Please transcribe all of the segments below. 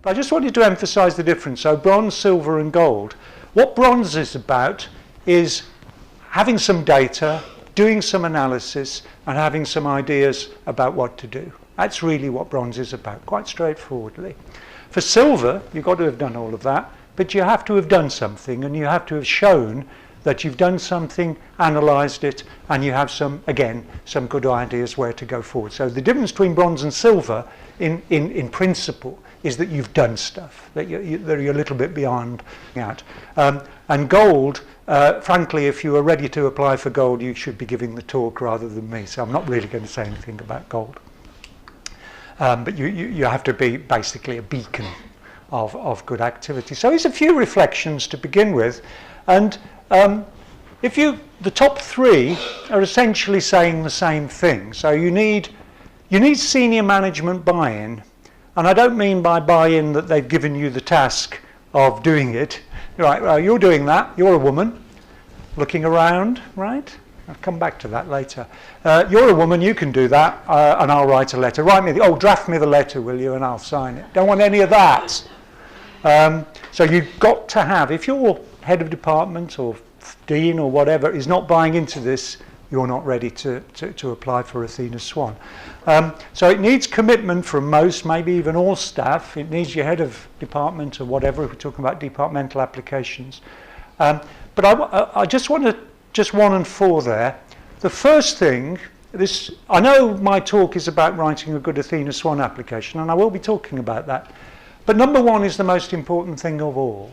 But I just wanted to emphasize the difference. So bronze, silver and gold. What bronze is about is having some data, doing some analysis and having some ideas about what to do. That's really what bronze is about, quite straightforwardly. For silver, you've got to have done all of that, but you have to have done something and you have to have shown that you've done something, analysed it, and you have some, again, some good ideas where to go forward. So the difference between bronze and silver in principle is that you've done stuff, that you're a little bit beyond that. And gold, frankly, if you are ready to apply for gold, you should be giving the talk rather than me, so I'm not really going to say anything about gold. But you have to be basically a beacon of good activity. So here's a few reflections to begin with. And the top three are essentially saying the same thing. So you need senior management buy-in. And I don't mean by buy-in that they've given you the task of doing it. Right, well, you're doing that. You're a woman looking around, right? I'll come back to that later. You're a woman, you can do that, and I'll write a letter. Draft me the letter, will you, and I'll sign it. Don't want any of that. So you've got to have, if your head of department or dean or whatever is not buying into this, you're not ready to apply for Athena SWAN. So it needs commitment from most, maybe even all staff. It needs your head of department or whatever, if we're talking about departmental applications. But I just want to, just 1 and 4 there. The first thing, I know my talk is about writing a good Athena SWAN application, and I will be talking about that. But number 1 is the most important thing of all.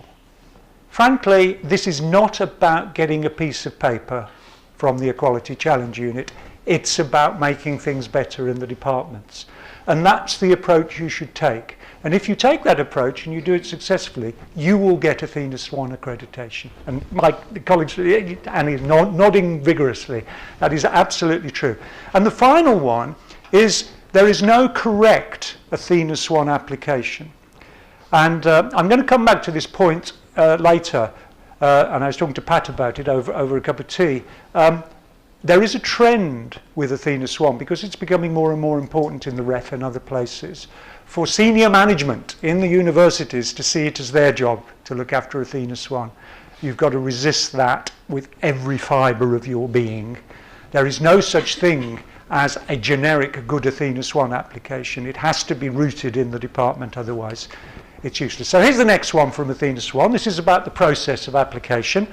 Frankly, this is not about getting a piece of paper from the Equality Challenge Unit. It's about making things better in the departments. And that's the approach you should take. And if you take that approach and you do it successfully, you will get Athena SWAN accreditation. And my colleagues, Annie is nodding vigorously. That is absolutely true. And the final one is there is no correct Athena SWAN application. And I'm going to come back to this point later, and I was talking to Pat about it over a cup of tea. There is a trend with Athena SWAN, because it's becoming more and more important in the ref and other places, for senior management in the universities to see it as their job to look after Athena SWAN. You've got to resist that with every fibre of your being. There is no such thing as a generic good Athena SWAN application. It has to be rooted in the department, otherwise it's useless. So here's the next one from Athena SWAN. This is about the process of application.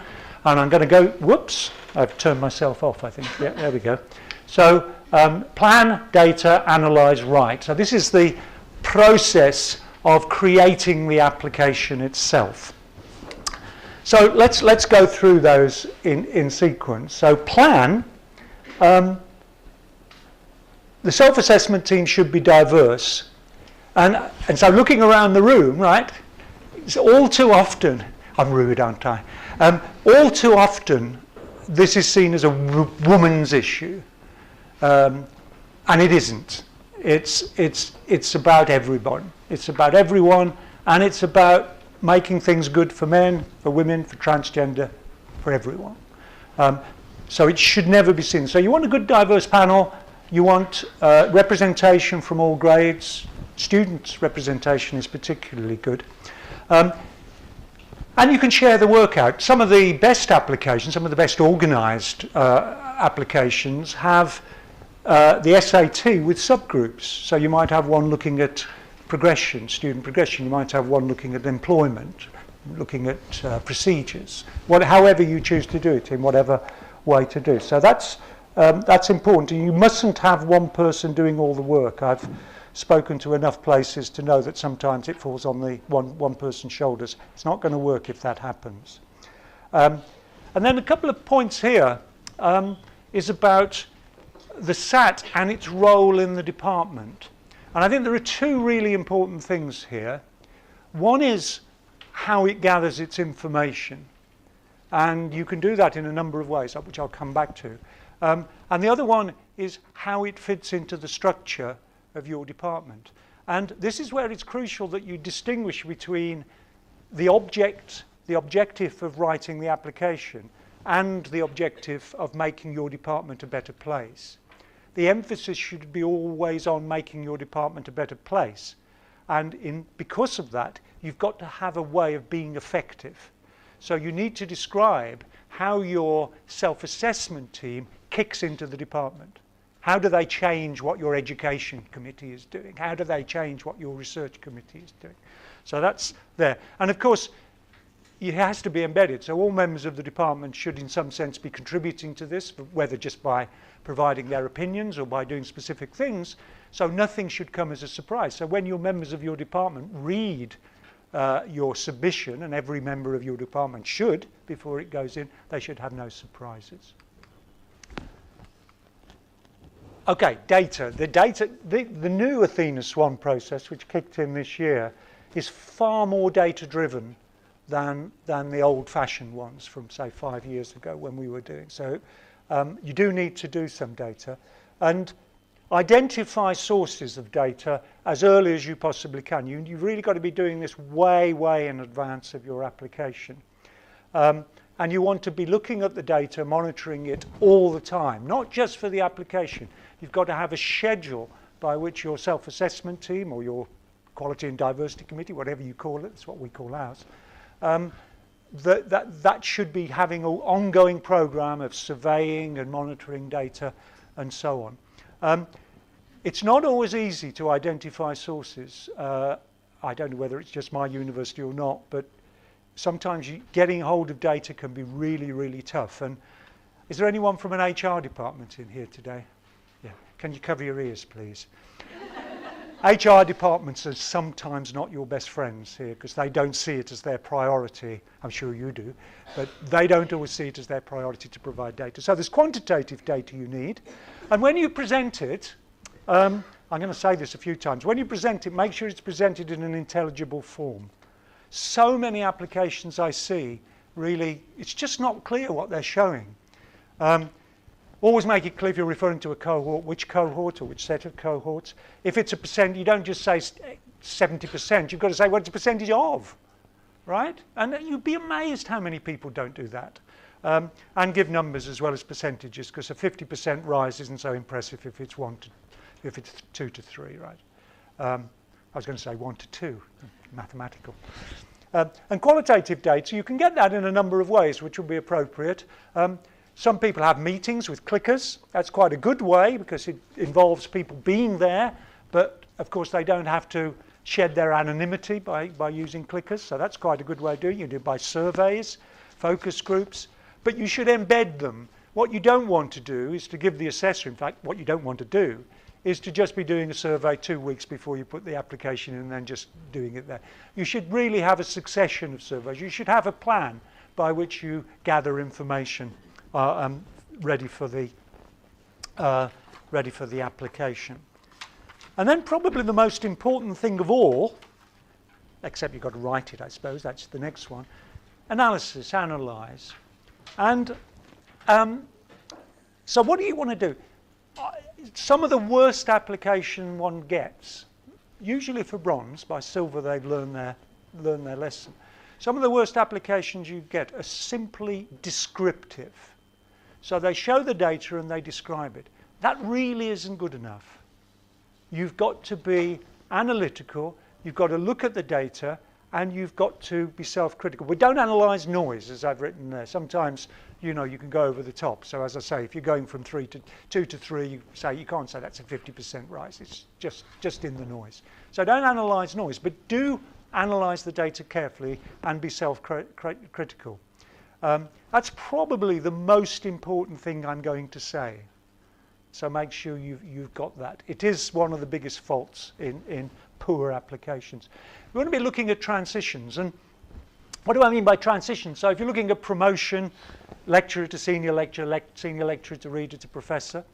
And I'm going to go, whoops, I've turned myself off, I think. Yeah, there we go. So plan, data, analyse, write. So this is the process of creating the application itself. So let's go through those in sequence. So plan, the self-assessment team should be diverse. And so looking around the room, right, it's all too often, I'm rude, aren't I? All too often, this is seen as a woman's issue, and it isn't. It's about everyone. It's about everyone, and it's about making things good for men, for women, for transgender, for everyone. So it should never be seen. So you want a good diverse panel. You want representation from all grades. Students' representation is particularly good. And you can share the work out. Some of the best applications, some of the best organised applications have the SAT with subgroups. So you might have one looking at progression, student progression. You might have one looking at employment, looking at procedures, however you choose to do it, in whatever way to do. So that's important. You mustn't have one person doing all the work. I've spoken to enough places to know that sometimes it falls on the one person's shoulders. It's not going to work if that happens. And then a couple of points here is about the SAT and its role in the department. And I think there are 2 really important things here. One is how it gathers its information. And you can do that in a number of ways, which I'll come back to. And the other one is how it fits into the structure of your department. And this is where it's crucial that you distinguish between the objective of writing the application and the objective of making your department a better place. The emphasis should be always on making your department a better place. And because of that, you've got to have a way of being effective. So you need to describe how your self-assessment team kicks into the department. How do they change what your education committee is doing? How do they change what your research committee is doing? So that's there. And of course, it has to be embedded. So all members of the department should in some sense be contributing to this, whether just by providing their opinions or by doing specific things. So nothing should come as a surprise. So when your members of your department read your submission, and every member of your department should, before it goes in, they should have no surprises. Okay, data. The new Athena SWAN process, which kicked in this year, is far more data-driven than the old-fashioned ones from, say, 5 years ago when we were doing. So you do need to do some data. And identify sources of data as early as you possibly can. You've really got to be doing this way, way in advance of your application. And you want to be looking at the data, monitoring it all the time, not just for the application. You've got to have a schedule by which your self-assessment team or your quality and diversity committee, whatever you call it, that's what we call ours, that should be having an ongoing program of surveying and monitoring data and so on. It's not always easy to identify sources. I don't know whether it's just my university or not, but sometimes getting hold of data can be really, really tough. And is there anyone from an HR department in here today? Yeah. Can you cover your ears, please? HR departments are sometimes not your best friends here because they don't see it as their priority. I'm sure you do, but they don't always see it as their priority to provide data. So there's quantitative data you need. And when you present it, I'm going to say this a few times, when you present it, make sure it's presented in an intelligible form. So many applications I see, really, it's just not clear what they're showing. Always make it clear if you're referring to a cohort, which cohort or which set of cohorts. If it's a percent, you don't just say 70%, you've got to say what it's a percentage of, right? And you'd be amazed how many people don't do that. And give numbers as well as percentages, because a 50% rise isn't so impressive if it's 2 to 3, right? I was going to say 1 to 2, mathematical. And qualitative data, you can get that in a number of ways, which will be appropriate. Some people have meetings with clickers. That's quite a good way because it involves people being there, but of course they don't have to shed their anonymity by using clickers, so that's quite a good way of doing it. You do it by surveys, focus groups, but you should embed them. What you don't want to do is to give the assessor, in fact, what you don't want to do is to just be doing a survey 2 weeks before you put the application in and then just doing it there. You should really have a succession of surveys. You should have a plan by which you gather information ready for the application. And then probably the most important thing of all, except you've got to write it, I suppose, that's the next one, analysis, analyze. And so what do you want to do? Some of the worst application one gets, usually for bronze, by silver they've learned their lesson. Some of the worst applications you get are simply descriptive. So they show the data and they describe it. That really isn't good enough. You've got to be analytical, you've got to look at the data, and you've got to be self-critical. But don't analyze noise, as I've written there. Sometimes, you can go over the top. So as I say, if you're going from 2 to 3, you can't say that's a 50% rise. It's just in the noise. So don't analyze noise, but do analyze the data carefully and be self-critical. That's probably the most important thing I'm going to say. So make sure you've got that. It is one of the biggest faults in poor applications. We're going to be looking at transitions. And what do I mean by transitions? So if you're looking at promotion, lecturer to senior lecturer, senior lecturer to reader to professor,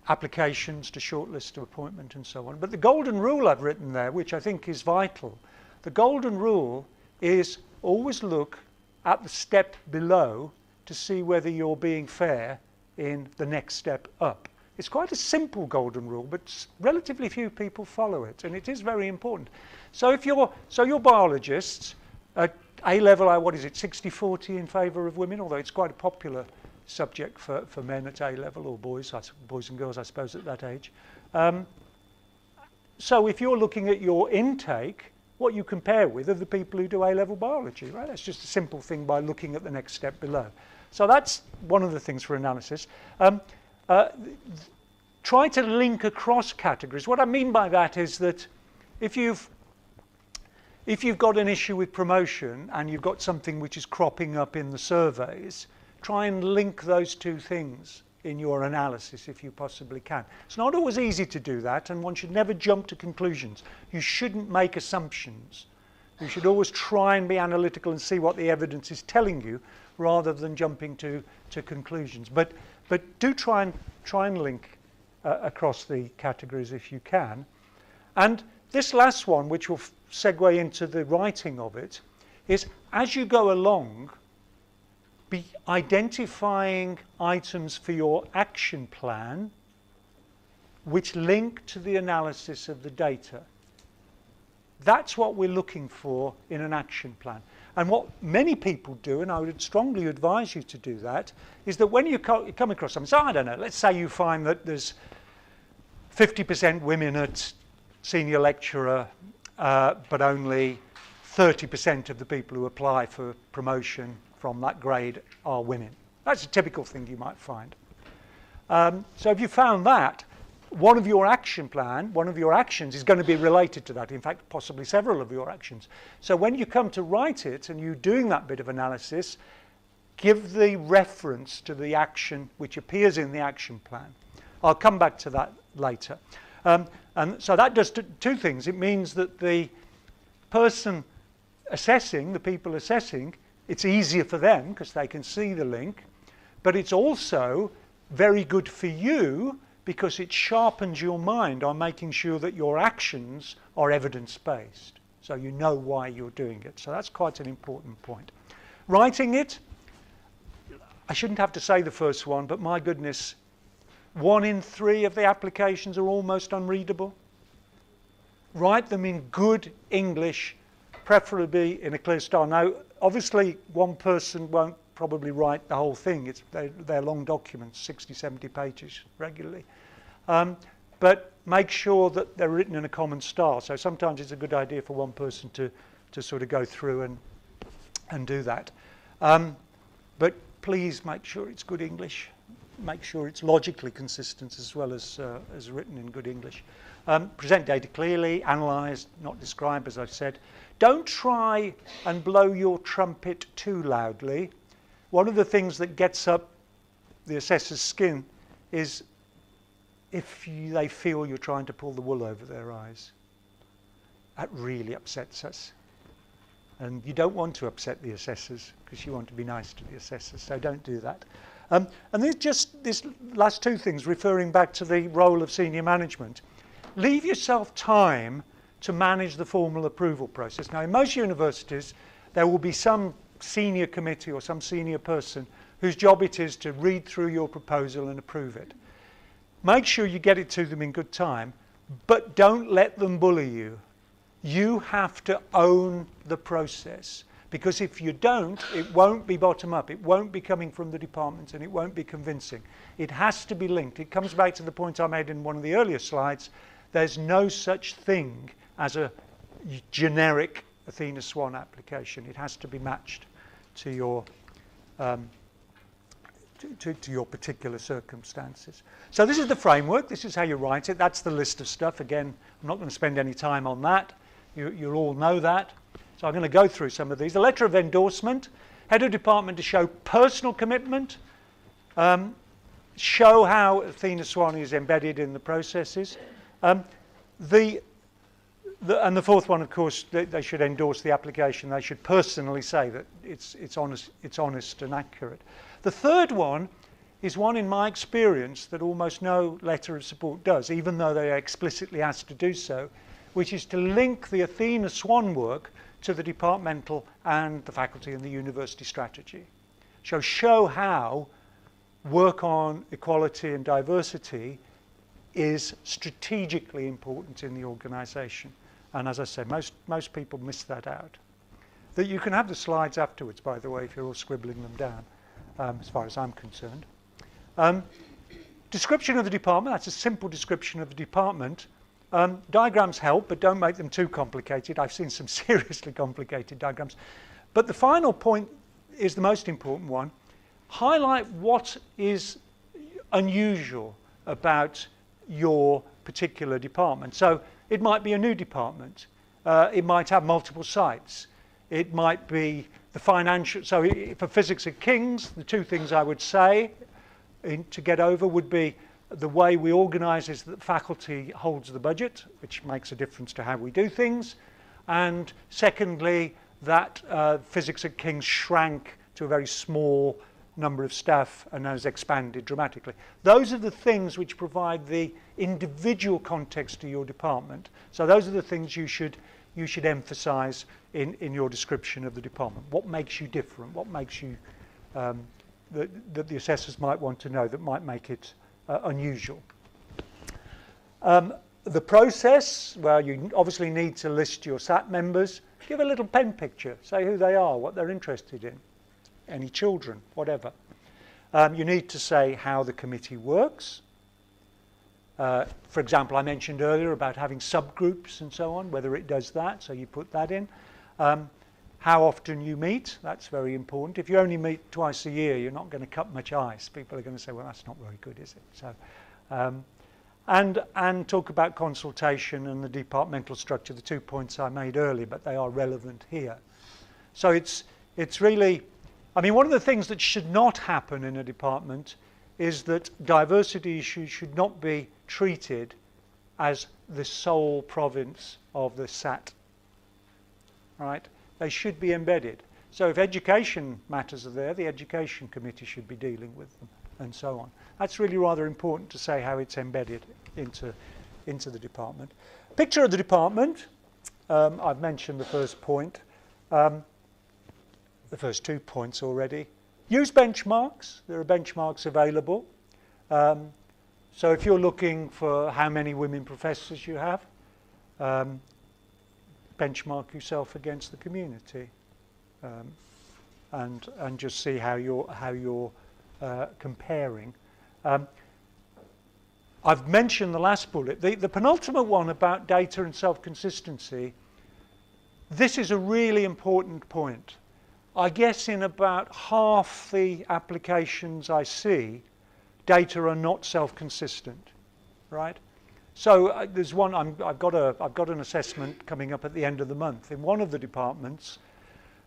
applications to shortlist to appointment and so on. But the golden rule I've written there, which I think is vital, the golden rule is always look at the step below to see whether you're being fair in the next step up. It's quite a simple golden rule, but relatively few people follow it, and it is very important. So if you're biologists, at A-level, what is it, 60-40 in favour of women, although it's quite a popular subject for men at A-level, or boys and girls, I suppose, at that age. so if you're looking at your intake, what you compare with are the people who do A-level biology, right? That's just a simple thing by looking at the next step below. So that's one of the things for analysis. Try to link across categories. What I mean by that is that if you've got an issue with promotion and you've got something which is cropping up in the surveys, try and link those two things in your analysis if you possibly can. It's not always easy to do that, and one should never jump to conclusions. You shouldn't make assumptions. You should always try and be analytical and see what the evidence is telling you rather than jumping to conclusions. But do try and link across the categories if you can. And this last one, which will segue into the writing of it, is as you go along, be identifying items for your action plan which link to the analysis of the data. That's what we're looking for in an action plan. And what many people do, and I would strongly advise you to do that, is that when you come across something, so I don't know, let's say you find that there's 50% women at senior lecturer, but only 30% of the people who apply for promotion from that grade are women. That's a typical thing you might find. So if you found that, one of your action plan, one of your actions is going to be related to that. In fact, possibly several of your actions. So when you come to write it and you're doing that bit of analysis, give the reference to the action which appears in the action plan. I'll come back to that later. And so that does two things. It means that the person assessing, the people assessing, it's easier for them because they can see the link, but it's also very good for you because it sharpens your mind on making sure that your actions are evidence-based. So you know why you're doing it. So that's quite an important point. Writing it, I shouldn't have to say the first one, but my goodness, 1 in 3 of the applications are almost unreadable. Write them in good English, preferably in a clear style. Now, obviously, one person won't probably write the whole thing. They're long documents, 60, 70 pages regularly. But make sure that they're written in a common style. So sometimes it's a good idea for one person to sort of go through and do that. But please make sure it's good English. Make sure it's logically consistent as well as written in good English. Present data clearly, analyse, not describe, as I've said. Don't try and blow your trumpet too loudly. One of the things that gets up the assessor's skin is if they feel you're trying to pull the wool over their eyes. That really upsets us. And you don't want to upset the assessors because you want to be nice to the assessors, so don't do that. And there's just these last two things, referring back to the role of senior management. Leave yourself time to manage the formal approval process. Now, in most universities, there will be some senior committee or some senior person whose job it is to read through your proposal and approve it. Make sure you get it to them in good time, but don't let them bully you. You have to own the process, because if you don't, it won't be bottom up. It won't be coming from the department, and it won't be convincing. It has to be linked. It comes back to the point I made in one of the earlier slides. There's no such thing as a generic Athena SWAN application. It has to be matched to your to your particular circumstances. So this is the framework. This is how you write it. That's the list of stuff. Again, I'm not going to spend any time on that. You'll all know that. So I'm going to go through some of these. The letter of endorsement, head of department to show personal commitment, show how Athena SWAN is embedded in the processes. And the fourth one, of course, they should endorse the application. They should personally say that it's honest and accurate. The third one is one, in my experience, that almost no letter of support does, even though they are explicitly asked to do so, which is to link the Athena SWAN work to the departmental and the faculty and the university strategy. So show how work on equality and diversity is strategically important in the organisation. And as I said, most people miss that out. That you can have the slides afterwards, by the way, if you're all scribbling them down, as far as I'm concerned. Description of the department, that's a simple description of the department. Diagrams help, but don't make them too complicated. I've seen some seriously complicated diagrams. But the final point is the most important one. Highlight what is unusual about your particular department. So it might be a new department. It might have multiple sites. It might be the financial. So for physics at King's, the two things I would say to get over would be the way we organise is that faculty holds the budget, which makes a difference to how we do things. And secondly, that physics at King's shrank to a very small number of staff and has expanded dramatically. Those are the things which provide the individual context to your department. So those are the things you should emphasise in your description of the department. What makes you different? What makes you that the assessors might want to know that might make it unusual. The process, well, you obviously need to list your SAT members. Give a little pen picture. Say who they are, what they're interested in. Any children, whatever. You need to say how the committee works. For example, I mentioned earlier about having subgroups and so on, whether it does that, so you put that in. How often you meet, that's very important. If you only meet twice a year, you're not going to cut much ice. People are going to say, well, that's not very good, is it? So, and talk about consultation and the departmental structure, the 2 points I made earlier, but they are relevant here. So it's really, I mean, one of the things that should not happen in a department is that diversity issues should not be treated as the sole province of the SAT, right? They should be embedded. So if education matters are there, the education committee should be dealing with them, and so on. That's really rather important to say how it's embedded into the department. Picture of the department. I've mentioned the first point, the first 2 points already. Use benchmarks. There are benchmarks available. So if you're looking for how many women professors you have, benchmark yourself against the community, and just see how you're comparing. I've mentioned the last bullet. The penultimate one about data and self-consistency. This is a really important point. I guess in about half the applications I see, data are not self-consistent, right? So there's one. I've got an assessment coming up at the end of the month. In one of the departments,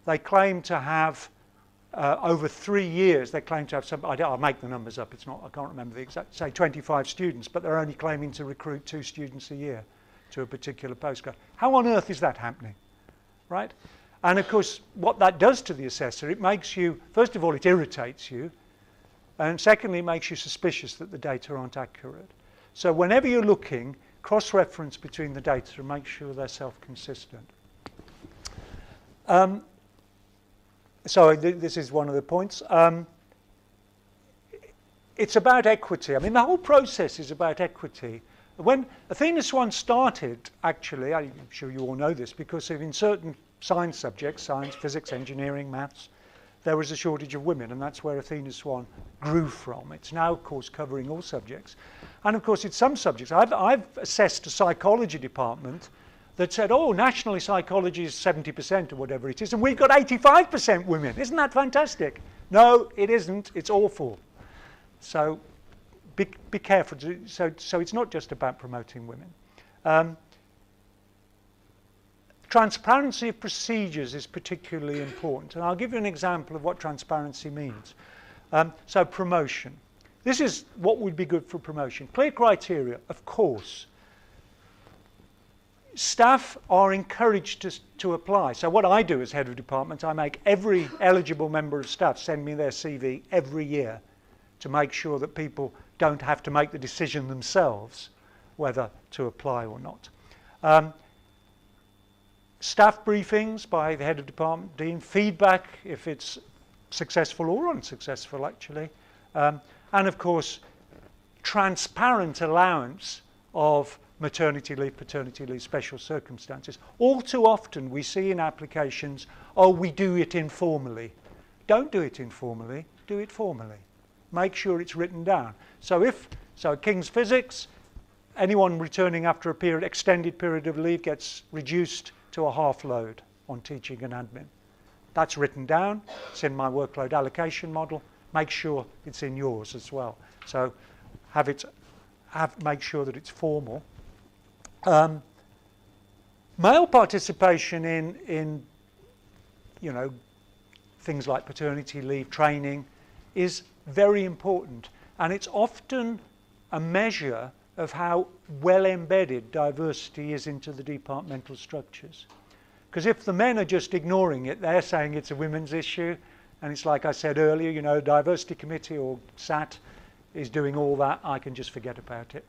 they claim to have over 3 years. They claim to have some. I'll make the numbers up. It's not. I can't remember the exact. Say 25 students, but they're only claiming to recruit 2 students a year to a particular postgrad. How on earth is that happening, right? And of course, what that does to the assessor, it makes you. First of all, it irritates you, and secondly, it makes you suspicious that the data aren't accurate. So whenever you're looking, cross-reference between the data and make sure they're self-consistent. So this is one of the points. It's about equity. I mean, the whole process is about equity. When Athena SWAN started, actually, I'm sure you all know this, because in certain science subjects, science, physics, engineering, maths, there was a shortage of women, and that's where Athena SWAN grew from. It's now, of course, covering all subjects. And, of course, it's some subjects. I've assessed a psychology department that said, oh, nationally psychology is 70% or whatever it is, and we've got 85% women. Isn't that fantastic? No, it isn't. It's awful. So be careful. So it's not just about promoting women. Transparency of procedures is particularly important, and I'll give you an example of what transparency means. So promotion. This is what would be good for promotion. Clear criteria, of course. Staff are encouraged to apply. So what I do as head of department, I make every eligible member of staff send me their CV every year to make sure that people don't have to make the decision themselves whether to apply or not. Staff briefings by the head of department, dean, feedback if it's successful or unsuccessful actually, and of course transparent allowance of maternity leave, paternity leave, special circumstances. All too often we see in applications, oh, we do it informally. Don't do it informally, do it formally. Make sure it's written down. So at King's Physics, anyone returning after a extended period of leave gets reduced to a half load on teaching and admin. That's written down. It's in my workload allocation model. Make sure it's in yours as well. So make sure that it's formal. Male participation in things like paternity leave, training, is very important, and it's often a measure of how well embedded diversity is into the departmental structures. Because if the men are just ignoring it, they're saying it's a women's issue, and it's like I said earlier, diversity committee or SAT is doing all that, I can just forget about it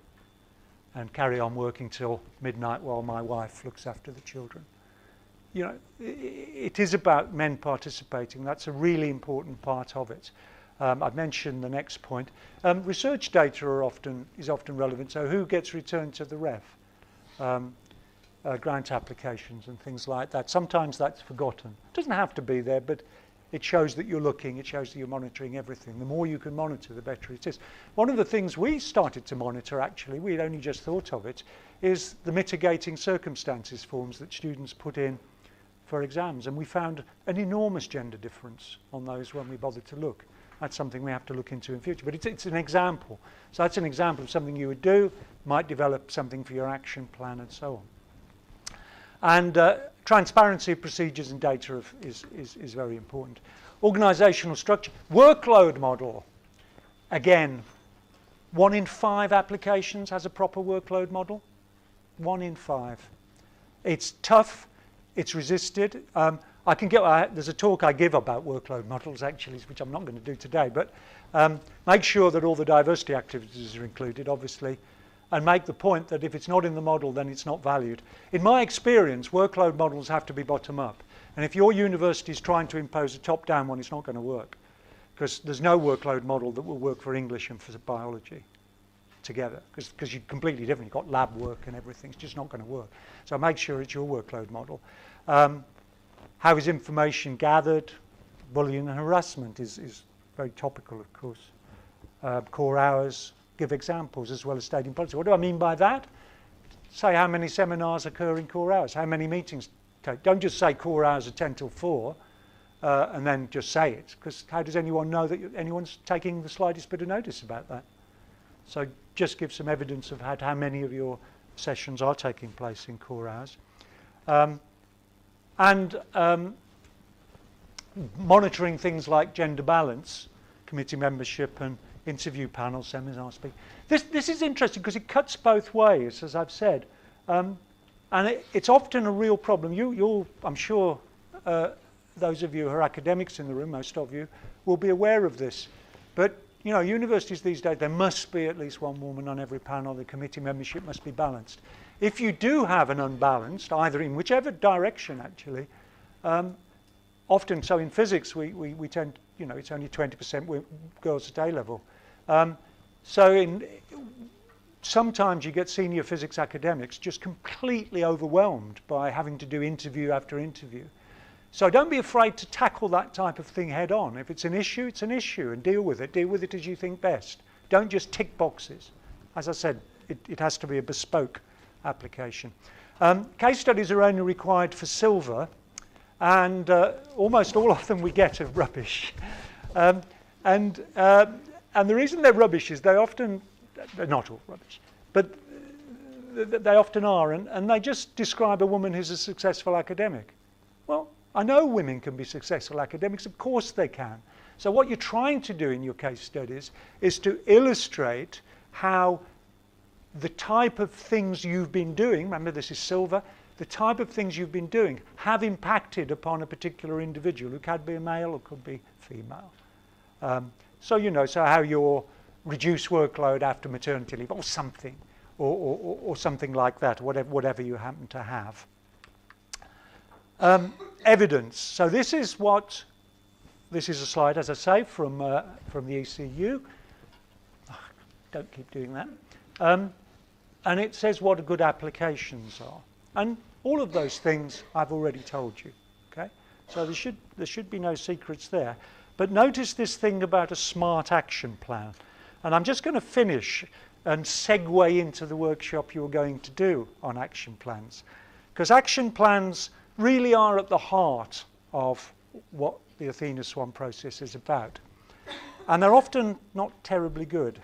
and carry on working till midnight while my wife looks after the children. It is about men participating. That's a really important part of it. I've mentioned the next point. Research data is often relevant. So who gets returned to the ref? Grant applications and things like that. Sometimes that's forgotten. It doesn't have to be there, but it shows that you're looking. It shows that you're monitoring everything. The more you can monitor, the better it is. One of the things we started to monitor, actually, we'd only just thought of it, is the mitigating circumstances forms that students put in for exams, and we found an enormous gender difference on those when we bothered to look. That's something we have to look into in future, but it's an example. So that's an example of something you would do, might develop something for your action plan and so on. And transparency of procedures and data is very important. Organisational structure, workload model. Again, 1 in 5 applications has a proper workload model. 1 in 5. It's tough. It's resisted. There's a talk I give about workload models, actually, which I'm not going to do today, but make sure that all the diversity activities are included, obviously, and make the point that if it's not in the model, then it's not valued. In my experience, workload models have to be bottom-up. And if your university is trying to impose a top-down one, it's not going to work, because there's no workload model that will work for English and for biology together, because you're completely different. You've got lab work and everything. It's just not going to work. So make sure it's your workload model. How is information gathered? Bullying and harassment is very topical, of course. Core hours, give examples as well as stating policy. What do I mean by that? Say how many seminars occur in core hours, how many meetings take. Don't just say core hours are 10 till 4 and then just say it, because how does anyone know that anyone's taking the slightest bit of notice about that? So just give some evidence of how many of your sessions are taking place in core hours. Monitoring things like gender balance, committee membership and interview panels, seminar speak. This is interesting because it cuts both ways, as I've said. And it's often a real problem. I'm sure those of you who are academics in the room, most of you, will be aware of this. But universities these days, there must be at least one woman on every panel. The committee membership must be balanced. If you do have an unbalanced, either in whichever direction actually, often, so in physics we tend, it's only 20% girls at A level. Sometimes you get senior physics academics just completely overwhelmed by having to do interview after interview. So don't be afraid to tackle that type of thing head on. If it's an issue, it's an issue, and deal with it. Deal with it as you think best. Don't just tick boxes. As I said, it has to be a bespoke application. Case studies are only required for silver, and almost all of them we get are rubbish. And the reason they're rubbish is they're not all rubbish, but they often are, and they just describe a woman who's a successful academic. Well, I know women can be successful academics, of course they can. So what you're trying to do in your case studies is to illustrate how the type of things you've been doing, remember this is silver, the type of things you've been doing have impacted upon a particular individual who could be a male or could be female. So how your reduced workload after maternity leave or something, or something like that, whatever you happen to have. Evidence. So this is a slide, as I say, from the ECU. Don't keep doing that. And it says what good applications are. And all of those things I've already told you. Okay? So there should be no secrets there. But notice this thing about a smart action plan. And I'm just going to finish and segue into the workshop you're going to do on action plans. Because action plans really are at the heart of what the Athena SWAN process is about. And they're often not terribly good.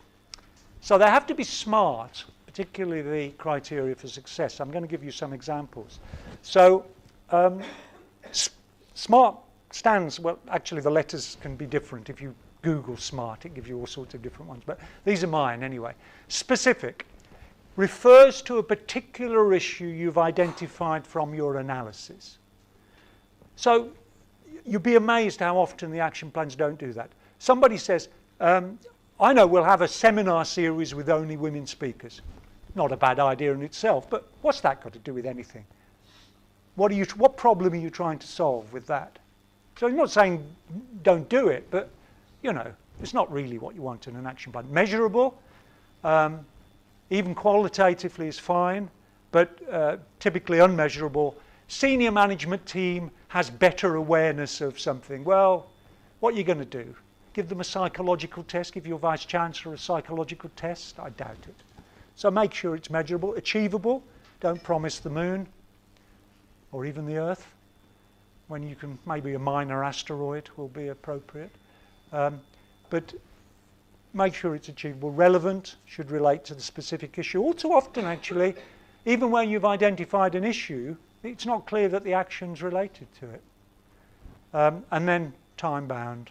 So they have to be smart, particularly the criteria for success. I'm going to give you some examples. So SMART stands, well, actually the letters can be different. If you Google SMART, it gives you all sorts of different ones. But these are mine anyway. Specific refers to a particular issue you've identified from your analysis. So you'd be amazed how often the action plans don't do that. Somebody says, I know we'll have a seminar series with only women speakers. Not a bad idea in itself, but what's that got to do with anything? What problem are you trying to solve with that? So I'm not saying don't do it, but you know, it's not really what you want in an action plan. Measurable, even qualitatively is fine, but typically unmeasurable. Senior management team has better awareness of something. Well, what are you going to do? Give them a psychological test? Give your vice chancellor a psychological test? I doubt it. So make sure it's measurable. Achievable. Don't promise the moon or even the Earth, when you can, maybe a minor asteroid will be appropriate. But make sure it's achievable. Relevant, should relate to the specific issue. All too often, actually, even when you've identified an issue, it's not clear that the action's related to it. And then time-bound,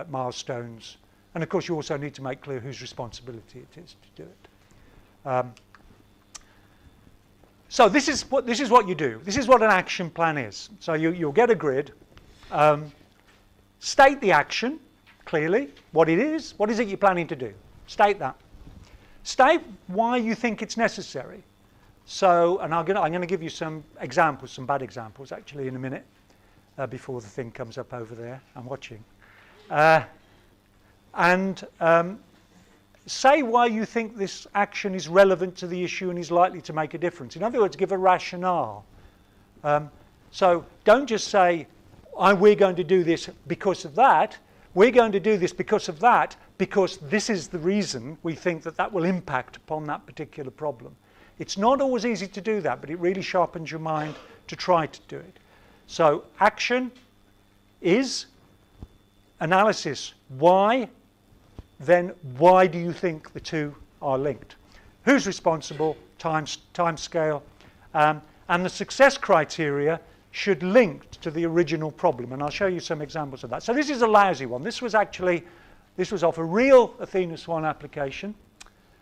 milestones. And of course, you also need to make clear whose responsibility it is to do it. So this is what you do. This is what an action plan is. So you'll get a grid. State the action clearly, what it is. What is it you're planning to do? State that. State why you think it's necessary. So, and I'm going to give you some examples, some bad examples actually in a minute, before the thing comes up over there. I'm watching. Say why you think this action is relevant to the issue and is likely to make a difference. In other words, give a rationale. So don't just say, we're going to do this because of that. We're going to do this because of that, because this is the reason we think that that will impact upon that particular problem. It's not always easy to do that, but it really sharpens your mind to try to do it. So action is analysis. Why? Then why do you think the two are linked? Who's responsible? Time scale. And the success criteria should link to the original problem. And I'll show you some examples of that. So this is a lousy one. This was off a real Athena SWAN application.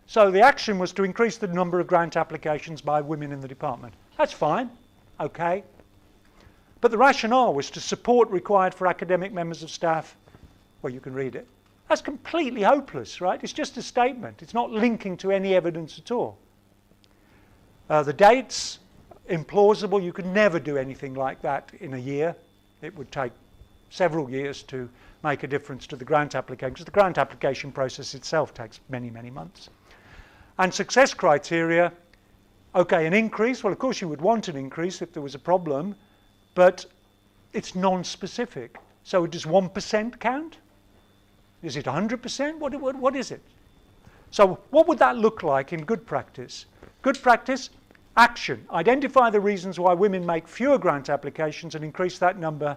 So the action was to increase the number of grant applications by women in the department. That's fine. Okay. But the rationale was to support required for academic members of staff. Well, you can read it. That's completely hopeless, right? It's just a statement. It's not linking to any evidence at all. The dates, implausible. You could never do anything like that in a year. It would take several years to make a difference to the grant application, because the grant application process itself takes many, many months. And success criteria, okay, an increase. Well, of course, you would want an increase if there was a problem, but it's non-specific. So does 1% count? Is it 100%? What is it? So what would that look like in good practice? Good practice, action. Identify the reasons why women make fewer grant applications and increase that number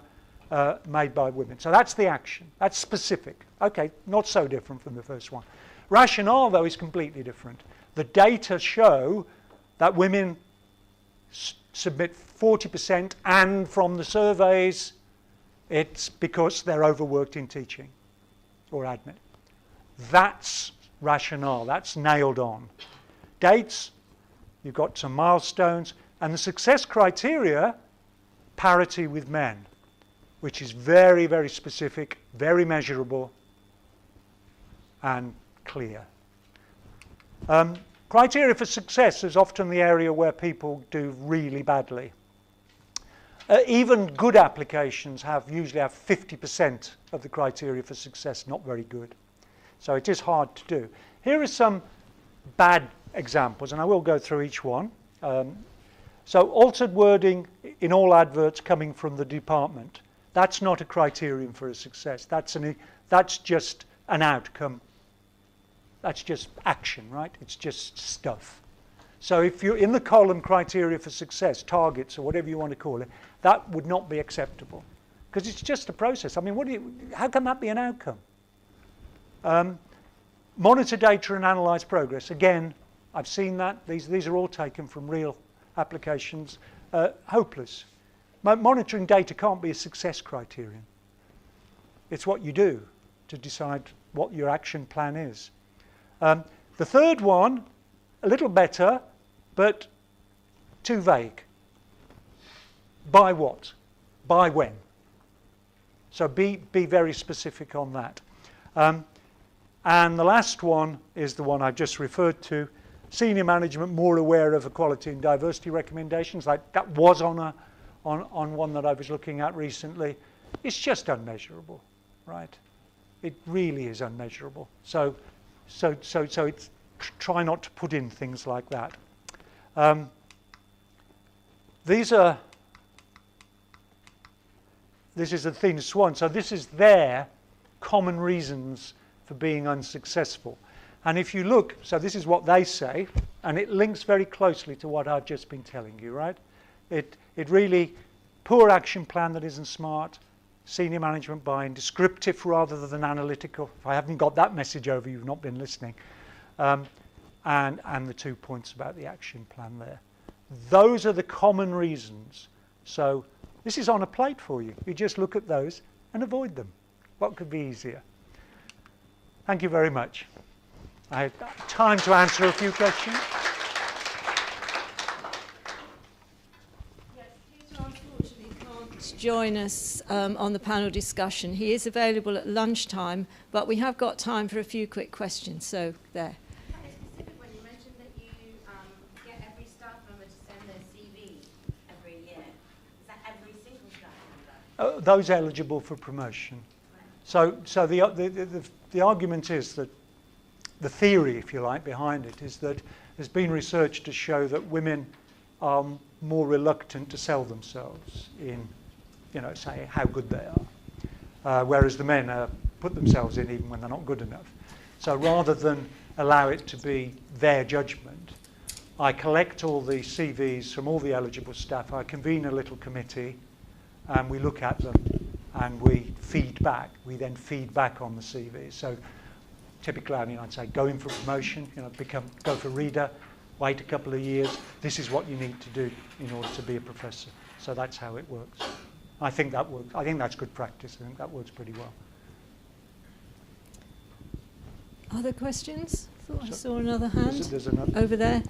made by women. So that's the action. That's specific. Okay, not so different from the first one. Rationale, though, is completely different. The data show that women submit 40%, and from the surveys, it's because they're overworked in teaching or admin. That's rationale. That's nailed on. Dates, you've got some milestones, and the success criteria, parity with men, which is very, very specific, very measurable, and clear. Criteria for success is often the area where people do really badly. Even good applications usually have 50% of the criteria for success, not very good. So it is hard to do. Here are some bad examples, and I will go through each one. So altered wording in all adverts coming from the department. That's not a criterion for a success. That's just an outcome. That's just action, right? It's just stuff. So if you're in the column criteria for success, targets, or whatever you want to call it, that would not be acceptable. Because it's just a process. I mean, how can that be an outcome? Monitor data and analyze progress. Again, I've seen that. These are all taken from real applications. Hopeless. Monitoring data can't be a success criterion. It's what you do to decide what your action plan is. The third one, a little better, but too vague. By what? By when? So be very specific on that. And the last one is the one I just referred to. Senior management more aware of equality and diversity recommendations. Like that was on one that I was looking at recently. It's just unmeasurable, right? It really is unmeasurable. So it's try not to put in things like that. This is Athena SWAN. So this is their common reasons for being unsuccessful. And if you look, so this is what they say, and it links very closely to what I've just been telling you, right? It really, poor action plan that isn't smart, senior management buy-in, descriptive rather than analytical. If I haven't got that message over, you've not been listening. And the 2 points about the action plan there. Those are the common reasons. So this is on a plate for you. You just look at those and avoid them. What could be easier? Thank you very much. I have time to answer a few questions. Yes, Peter unfortunately can't join us on the panel discussion. He is available at lunchtime, but we have got time for a few quick questions. So there. Specific when you mentioned that you get every staff member to send their CV every year. Is that every single staff member? Those eligible for promotion. Right. So the argument is that the theory, if you like, behind it is that there's been research to show that women are more reluctant to sell themselves in, say how good they are, whereas the men put themselves in even when they're not good enough. So rather than allow it to be their judgment, I collect all the CVs from all the eligible staff, I convene a little committee, and we look at them and we feed back. We then feed back on the CVs. So typically, I'd say go in for promotion, go for reader, wait a couple of years. This is what you need to do in order to be a professor. So that's how it works. I think that works. I think that's good practice. I think that works pretty well. Other questions? Thought I saw another hand There's another. over there.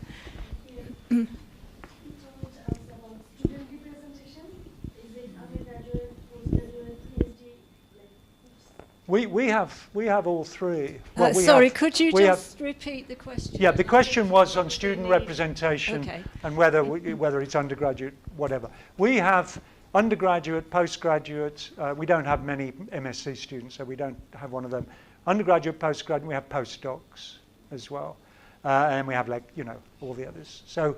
We have all three. Sorry, could you just repeat the question? Yeah, the question was on student representation and whether it's undergraduate, whatever. We have undergraduate, postgraduate. We don't have many MSc students, so we don't have one of them. Undergraduate, postgraduate, we have postdocs as well. And we have all the others. So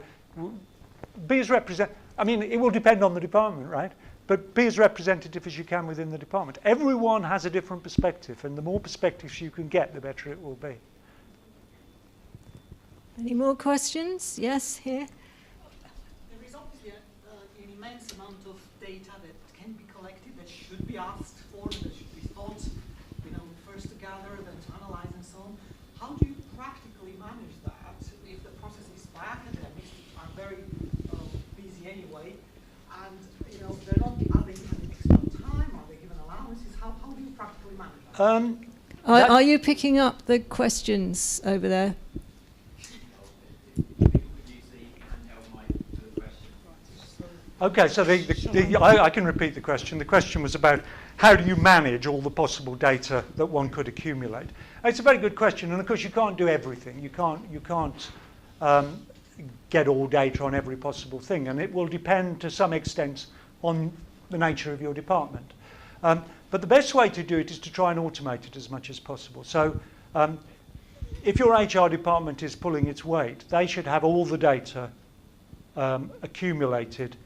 be as it will depend on the department, right? But be as representative as you can within the department. Everyone has a different perspective, and the more perspectives you can get, the better it will be. Any more questions? Yes, here. There is obviously an immense amount of data that can be collected, that should be asked for, that should be thought, first to gather, then to analyze, and so on. How do you practically manage that if the process is by academics, which are very busy anyway, and they're not, are they given extra time? Are they given allowances? How do you practically manage that? Are you picking up the questions over there? Okay, so I can repeat the question. The question was about how do you manage all the possible data that one could accumulate? It's a very good question, and of course you can't do everything. You can't get all data on every possible thing, and it will depend to some extent on the nature of your department. But the best way to do it is to try and automate it as much as possible. So if your HR department is pulling its weight, they should have all the data accumulated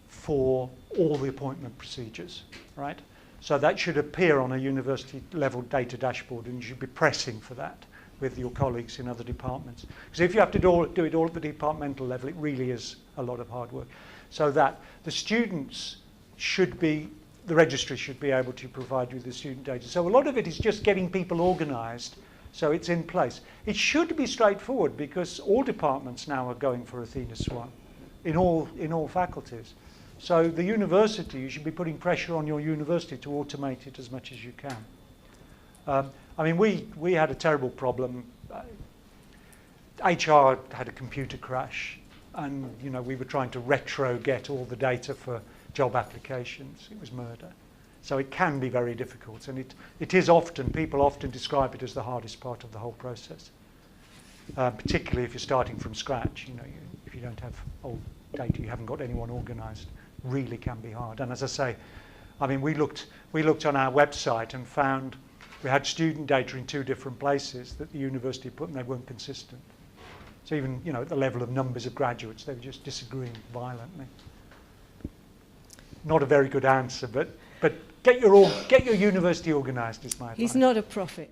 for all the appointment procedures, right? So that should appear on a university level data dashboard, and you should be pressing for that with your colleagues in other departments. Because if you have to do it all at the departmental level, it really is a lot of hard work. So that the students should be, the registry should be able to provide you with the student data. So a lot of it is just getting people organised so it's in place. It should be straightforward because all departments now are going for Athena SWAN in all faculties. So the university, you should be putting pressure on your university to automate it as much as you can. I mean, we had a terrible problem. HR had a computer crash, and you know we were trying to retro get all the data for job applications. It was murder. So it can be very difficult, and it is often, people often describe it as the hardest part of the whole process. Particularly if you're starting from scratch, you know, if you don't have old data, you haven't got anyone organised, really can be hard. And as I say, I mean, we looked on our website and found we had student data in 2 different places that the university put, and they weren't consistent. So even, you know, at the level of numbers of graduates, they were just disagreeing violently. Not a very good answer, but get your university organised is my advice. He's not a prophet.